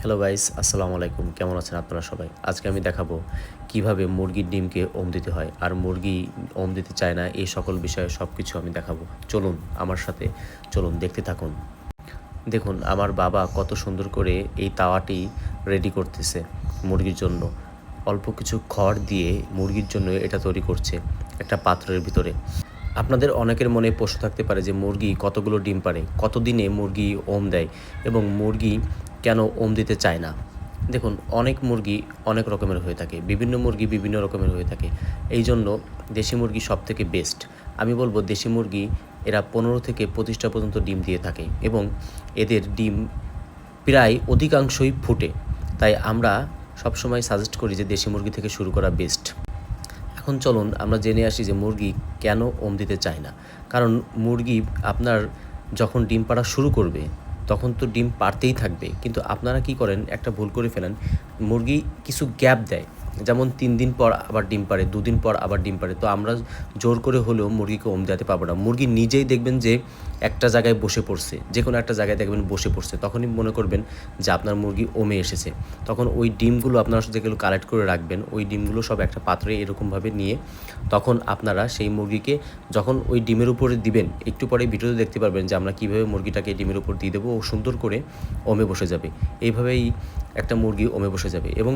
Hello guys, আসসালামু আলাইকুম। কেমন আছেন আপনারা সবাই? আজকে আমি দেখাবো কিভাবে মুরগির ডিমকে দিতে হয়। আর মুরগি দিতে চায় না, এই সকল বিষয়ে সবকিছু আমি দেখাবো। চলুন আমার সাথে, চলুন দেখতে থাকুন। দেখুন আমার বাবা কত সুন্দর করে এই তাওয়াটি রেডি করতেছে মুরগির জন্য। অল্প কিছু খড় দিয়ে মুরগির জন্য এটা তৈরি করছে একটা পাত্রের ভিতরে। আপনাদের অনেকের মনে প্রশ্ন থাকতে পারে যে মুরগি কতগুলো ডিম পাড়ে, কতদিনে মুরগি দেয় এবং মুরগি কেন দিতে চায় না। দেখুন অনেক মুরগি অনেক রকমের হয়ে থাকে, বিভিন্ন মুরগি বিভিন্ন রকমের হয়ে থাকে। এই জন্য দেশি মুরগি সবথেকে বেস্ট। আমি বলবো দেশি মুরগি এরা 15 থেকে 25টা পর্যন্ত ডিম দিয়ে থাকে এবং এদের ডিম প্রায় অধিকাংশই ফুটে। তাই আমরা সবসময় সাজেস্ট করি যে দেশি মুরগি থেকে শুরু করা বেস্ট। এখন চলুন আমরা জেনে আসি যে মুরগি কেন দিতে চায় না। কারণ মুরগি আপনার যখন ডিম পাড়া শুরু করবে তখন তো ডিম পাড়তেই থাকবে, কিন্তু আপনারা কি করেন, একটা ভুল করে ফেলেন। মুরগি কিছু গ্যাপ দেয়, যেমন 3 দিন পর আবার ডিম পাড়ে, 2 দিন পর আবার ডিম পাড়ে। তো আমরা জোর করে হলেও মুরগিকে দেওয়াতে পারবো না। মুরগি নিজেই দেখবেন যে একটা জায়গায় বসে পড়ছে, যে কোনো একটা জায়গায় দেখবেন বসে পড়ছে, তখনই মনে করবেন যে আপনার মুরগি এসেছে। তখন ওই ডিমগুলো আপনারা যেগুলো কালেক্ট করে রাখবেন, ওই ডিমগুলো সব একটা পাত্রে এরকমভাবে নিয়ে তখন আপনারা সেই মুরগিকে যখন ওই ডিমের উপরে দিবেন, একটু পরে ভিডিওতে দেখতে পারবেন যে আমরা কীভাবে মুরগিটাকে ডিমের উপর দিয়ে দেবো, ও সুন্দর করে বসে যাবে। এইভাবেই একটা মুরগি বসে যাবে। এবং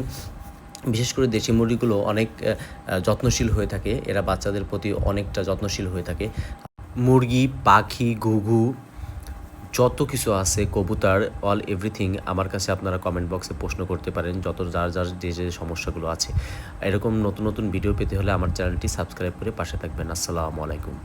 বিশেষ করে দেশি মুরগিগুলো অনেক যত্নশীল হয়ে থাকে, এরা বাচ্চাদের প্রতি অনেকটা যত্নশীল হয়ে থাকে। মুরগি, পাখি, ঘুঘু যত কিছু আছে, কবুতর, অল এভরিথিং আমার কাছে আপনারা কমেন্ট বক্সে প্রশ্ন করতে পারেন, যার যে সমস্যাগুলো আছে। এরকম নতুন নতুন ভিডিও পেতে হলে আমার চ্যানেলটি সাবস্ক্রাইব করে পাশে থাকবেন। আসসালামু আলাইকুম।